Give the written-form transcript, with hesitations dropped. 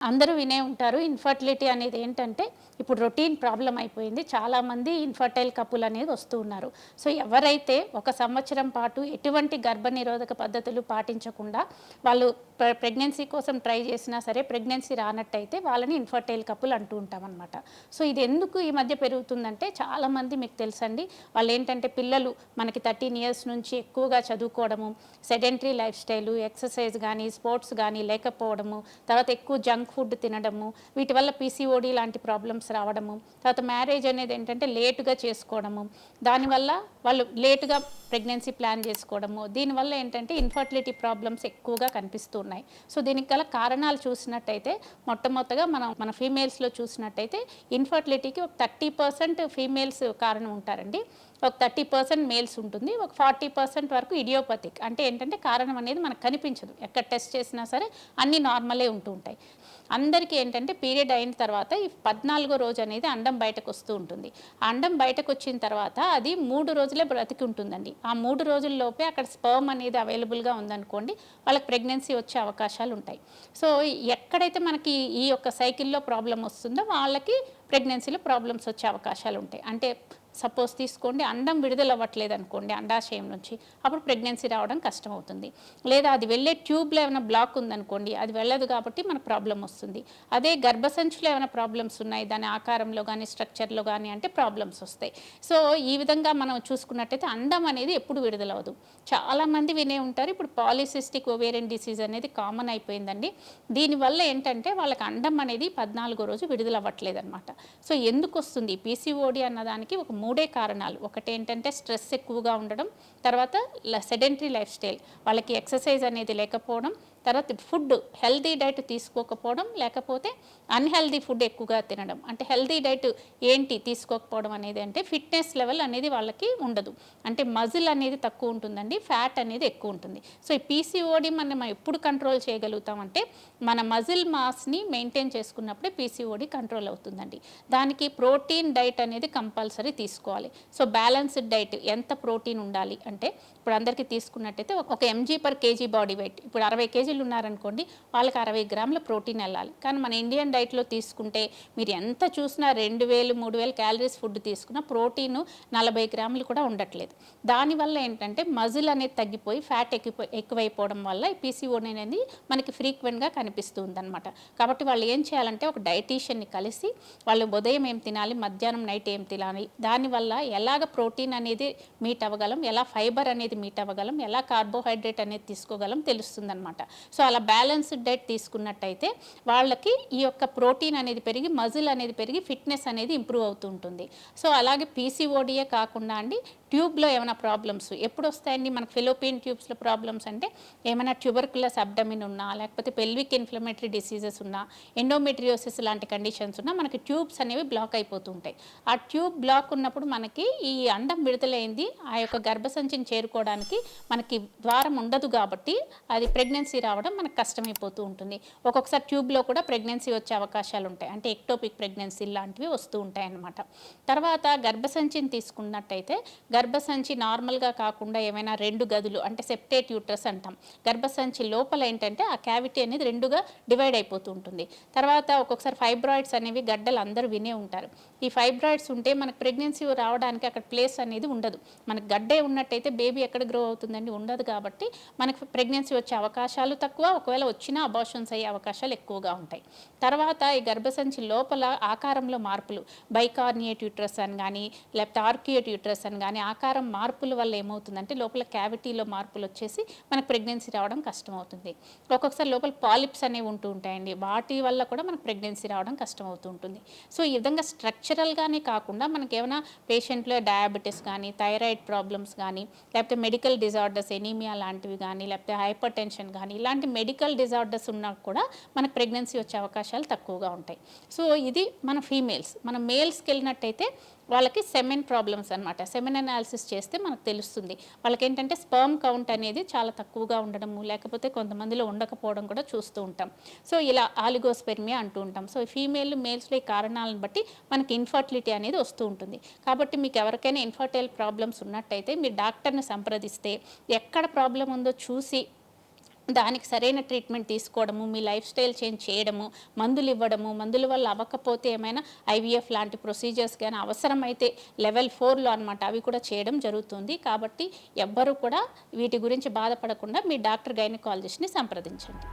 అందరూ వినే ఉంటారు. ఇన్‌ఫర్టిలిటీ అనేది ఏంటంటే, ఇప్పుడు రొటీన్ ప్రాబ్లమ్ అయిపోయింది. చాలామంది ఇన్‌ఫర్టైల్ కపుల్ అనేది వస్తూ ఉన్నారు. సో, ఎవరైతే ఒక సంవత్సరం పాటు ఎటువంటి గర్భనిరోధక పద్ధతులు పాటించకుండా వాళ్ళు ప్రెగ్నెన్సీ కోసం ట్రై చేసినా సరే, ప్రెగ్నెన్సీ రానట్టయితే వాళ్ళని ఇన్‌ఫర్టైల్ కపుల్ అంటూ ఉంటామనమాట. సో, ఇది ఎందుకు ఈ మధ్య పెరుగుతుందంటే, చాలామంది మీకు తెలుసండి, వాళ్ళేంటంటే పిల్లలు మనకి 13 ఇయర్స్ నుంచి ఎక్కువగా చదువుకోవడము, సెడెంటరీ లైఫ్ స్టైలు, ఎక్సర్సైజ్ గానీ, స్పోర్ట్స్ గానీ లేకపోవడము, తర్వాత ఎక్కువ జంక్ ఫుడ్ తినడము, వీటి వల్ల పీసీఓడి లాంటి ప్రాబ్లమ్స్ రావడము, తర్వాత మ్యారేజ్ అనేది ఏంటంటే లేటుగా చేసుకోవడము, దానివల్ల వాళ్ళు లేటుగా ప్రెగ్నెన్సీ ప్లాన్ చేసుకోవడము, దీనివల్ల ఏంటంటే ఇన్ఫర్టిలిటీ ప్రాబ్లమ్స్ ఎక్కువగా కనిపిస్తూ ఉన్నాయి. సో, దీనికి గల కారణాలు చూసినట్టయితే మొట్టమొదటగా మన ఫీమేల్స్లో చూసినట్టయితే ఇన్ఫర్టిలిటీకి ఒక 30% ఫీమేల్స్ కారణం ఉంటారండి. ఒక 30% మేల్స్ ఉంటుంది. ఒక 40% వరకు ఇడియోపతిక్, అంటే ఏంటంటే కారణం అనేది మనకు కనిపించదు. ఎక్కడ టెస్ట్ చేసినా సరే అన్నీ నార్మలే ఉంటూ ఉంటాయి. అందరికీ ఏంటంటే పీరియడ్ అయిన తర్వాత ఈ 14వ రోజు అనేది అండం బయటకు వస్తూ ఉంటుంది. ఆ అండం బయటకు వచ్చిన తర్వాత అది 3 రోజులే బ్రతికి ఉంటుందండి. ఆ 3 రోజుల్లోపే అక్కడ స్పెర్మ్ అనేది అవైలబుల్గా ఉందనుకోండి, వాళ్ళకి ప్రెగ్నెన్సీ వచ్చే అవకాశాలు ఉంటాయి. సో, ఎక్కడైతే మనకి ఈ యొక్క సైకిల్లో ప్రాబ్లమ్ వస్తుందో వాళ్ళకి ప్రెగ్నెన్సీలో ప్రాబ్లమ్స్ వచ్చే అవకాశాలు ఉంటాయి. అంటే సపోజ్ తీసుకోండి, అండం విడుదల అవ్వట్లేదు అనుకోండి అండాశయం నుంచి, అప్పుడు ప్రెగ్నెన్సీ రావడం కష్టమవుతుంది. లేదా అది వెళ్ళే ట్యూబ్లో ఏమైనా బ్లాక్ ఉందనుకోండి, అది వెళ్ళదు కాబట్టి మనకు ప్రాబ్లం వస్తుంది. అదే గర్భసంచిలో ఏమైనా ప్రాబ్లమ్స్ ఉన్నాయి, దాని ఆకారంలో కానీ స్ట్రక్చర్లో కానీ అంటే ప్రాబ్లమ్స్ వస్తాయి. సో, ఈ విధంగా మనం చూసుకున్నట్టయితే అండం అనేది ఎప్పుడు విడుదలవ్వదు. చాలామంది వినే ఉంటారు, ఇప్పుడు పాలిసిస్టిక్ ఓవేరియన్ డిసీజ్ అనేది కామన్ అయిపోయిందండి. దీనివల్ల ఏంటంటే వాళ్ళకి అండం అనేది 14వ రోజు విడుదలవ్వట్లేదనమాట. సో, ఎందుకు వస్తుంది పీసీఓడి అన్నదానికి ఒక 3 కారణాలు. ఒకటేంటంటే స్ట్రెస్ ఎక్కువగా ఉండడం, తర్వాత సెడెంటరీ లైఫ్ స్టైల్, వాళ్ళకి ఎక్సర్సైజ్ అనేది లేకపోవడం, తర్వాత ఫుడ్ హెల్తీ డైట్ తీసుకోకపోవడం, లేకపోతే అన్‌హెల్తీ ఫుడ్ ఎక్కువగా తినడం. అంటే హెల్తీ డైట్ ఏంటి తీసుకోకపోవడం అనేది అంటే ఫిట్‌నెస్ లెవెల్ అనేది వాళ్ళకి ఉండదు. అంటే మజిల్ అనేది తక్కువ ఉంటుందండి, ఫ్యాట్ అనేది ఎక్కువ ఉంటుంది. సో, ఈ పీసీఓడి మనం ఎప్పుడు కంట్రోల్ చేయగలుగుతామంటే మన మజిల్ మాస్‌ని మెయింటైన్ చేసుకున్నప్పుడే పీసీఓడి కంట్రోల్ అవుతుందండి. దానికి ప్రోటీన్ డైట్ అనేది కంపల్సరీ తీసుకోవాలి. సో, బ్యాలెన్స్డ్ డైట్ ఎంత ప్రోటీన్ ఉండాలి అంటే, ఇప్పుడు అందరికీ తీసుకున్నట్టయితే ఒక MG per KG body weight, ఇప్పుడు 60 కేజీలు ఉన్నారనుకోండి, వాళ్ళకి 60 గ్రాముల ప్రోటీన్ వెళ్ళాలి. కానీ మన ఇండియన్ డైట్లో తీసుకుంటే మీరు ఎంత చూసినా 2000, 3000 క్యాలరీస్ ఫుడ్ తీసుకున్నా ప్రోటీను 40 గ్రాములు కూడా ఉండట్లేదు. దానివల్ల ఏంటంటే మజిల్ అనేది తగ్గిపోయి ఫ్యాట్ ఎక్కువైపోవడం వల్ల ఈ పీసీఓడి అనేది మనకి ఫ్రీక్వెంట్గా కనిపిస్తూ ఉందన్నమాట. కాబట్టి వాళ్ళు ఏం చేయాలంటే ఒక డైటీషియన్ని కలిసి వాళ్ళు ఉదయం ఏం తినాలి, మధ్యాహ్నం నైట్ ఏం తినాలి, దానివల్ల ఎలాగ ప్రోటీన్ అనేది మీట్ అవ్వగలం, ఎలా ఫైబర్ అనేది మీట్ అవ్వగలం, ఎలా కార్బోహైడ్రేట్ అనేది తీసుకోగలం తెలుస్తుందన్నమాట. సో, అలా బ్యాలెన్స్డ్ డైట్ తీసుకున్నట్టయితే వాళ్ళకి ఈ యొక్క ప్రోటీన్ అనేది పెరిగి మజిల్ అనేది పెరిగి ఫిట్నెస్ అనేది ఇంప్రూవ్ అవుతూ ఉంటుంది. సో, అలాగే పీసీఓడియే కాకుండా అండి ట్యూబ్లో ఏమైనా ప్రాబ్లమ్స్ ఎప్పుడు వస్తాయండి మనకు? ఫెలోపియన్ ట్యూబ్స్లో ప్రాబ్లమ్స్ అంటే ఏమైనా ట్యూబర్కులస్ అబ్డమిన్ ఉన్నా, లేకపోతే పెల్విక్ ఇన్ఫ్లమేటరీ డిసీజెస్ ఉన్నా, ఎండోమెట్రియోసిస్ లాంటి కండిషన్స్ ఉన్నా మనకి ట్యూబ్స్ అనేవి బ్లాక్ అయిపోతూ ఉంటాయి. ఆ ట్యూబ్ బ్లాక్ ఉన్నప్పుడు మనకి ఈ అండం విడుదలైంది ఆ యొక్క గర్భసంచిని చేరుకోవడానికి మనకి ద్వారం ఉండదు కాబట్టి అది ప్రెగ్నెన్సీ రావడం మనకు కష్టమైపోతూ ఉంటుంది. ఒక్కొక్కసారి ట్యూబ్లో కూడా ప్రెగ్నెన్సీ వచ్చే అవకాశాలు ఉంటాయి. అంటే ఎక్టోపిక్ ప్రెగ్నెన్సీ లాంటివి వస్తూ ఉంటాయి అన్నమాట. తర్వాత గర్భసంచిని తీసుకున్నట్టయితే గర్భసంచి నార్మల్గా కాకుండా ఏమైనా 2 గదులు అంటే సెప్టేట్ యూట్రస్ అంటాం. గర్భసంచి లోపల ఏంటంటే ఆ క్యావిటీ అనేది 2గా డివైడ్ అయిపోతూ ఉంటుంది. తర్వాత ఒక్కొక్కసారి ఫైబ్రాయిడ్స్ అనేవి గడ్డలు అందరూ వినే ఉంటారు. ఈ ఫైబ్రాయిడ్స్ ఉంటే మనకు ప్రెగ్నెన్సీ రావడానికి అక్కడ ప్లేస్ అనేది ఉండదు. మనకు గడ్డే ఉన్నట్టయితే బేబీ ఎక్కడ గ్రో అవుతుందండి? ఉండదు. కాబట్టి మనకు ప్రెగ్నెన్సీ వచ్చే అవకాశాలు తక్కువ, ఒకవేళ వచ్చినా అబార్షన్స్ అయ్యే అవకాశాలు ఎక్కువగా ఉంటాయి. తర్వాత ఈ గర్భసంచి లోపల ఆకారంలో మార్పులు, బైకార్నియేట్ యూట్రస్ అని కానీ, లేకపోతే ఆర్కియేట్ యూట్రస్ అని కానీ, ఆకారం మార్పుల వల్ల ఏమవుతుందంటే లోపల క్యావిటీలో మార్పులు వచ్చేసి మనకు ప్రెగ్నెన్సీ రావడం కష్టమవుతుంది. ఒక్కొక్కసారి లోపల పాలిప్స్ అనేవి ఉంటూ ఉంటాయండి, వాటి వల్ల కూడా మనకు ప్రెగ్నెన్సీ రావడం కష్టమవుతూ ఉంటుంది. సో, ఈ విధంగా స్ట్రక్చరల్గానే కాకుండా మనకి ఏమైనా పేషెంట్లో డయాబెటీస్ కానీ, థైరాయిడ్ ప్రాబ్లమ్స్ కానీ, లేకపోతే మెడికల్ డిజార్డర్స్ ఎనీమియా లాంటివి కానీ, లేకపోతే హైపర్ టెన్షన్ కానీ, ఇలాంటి మెడికల్ డిజార్డర్స్ ఉన్నా కూడా మనకు ప్రెగ్నెన్సీ వచ్చే అవకాశాలు తక్కువగా ఉంటాయి. సో, ఇది మన ఫీమేల్స్. మనం మేల్స్కి వెళ్ళినట్టయితే వాళ్ళకి సెమెన్ ప్రాబ్లమ్స్ అనమాట. సెమెన్ అనాలిసిస్ చేస్తే మనకు తెలుస్తుంది. వాళ్ళకేంటంటే స్పర్మ్ కౌంట్ అనేది చాలా తక్కువగా ఉండడము, లేకపోతే కొంతమందిలో ఉండకపోవడం కూడా చూస్తూ ఉంటాం. సో, ఇలా ఆలిగోస్పెర్మియా అంటూ ఉంటాం. సో, ఫీమేల్ మేల్స్లో ఈ కారణాలను బట్టి మనకి ఇన్ఫర్టిలిటీ అనేది వస్తూ ఉంటుంది. కాబట్టి మీకు ఎవరికైనా ఇన్ఫర్టైల్ ప్రాబ్లమ్స్ ఉన్నట్టయితే మీరు డాక్టర్ని సంప్రదిస్తే ఎక్కడ ప్రాబ్లం ఉందో చూసి దానికి సరైన ట్రీట్మెంట్ తీసుకోవడము, మీ లైఫ్ స్టైల్ చేంజ్ చేయడము, మందులు ఇవ్వడము, మందుల వల్ల అవ్వకపోతే ఏమైనా ఐవీఎఫ్ లాంటి ప్రొసీజర్స్ కానీ అవసరమైతే లెవెల్ 4లో అనమాట అవి కూడా చేయడం జరుగుతుంది. కాబట్టి ఎవ్వరూ కూడా వీటి గురించి బాధపడకుండా మీ డాక్టర్ గైనకాలజిస్ట్‌ని సంప్రదించండి.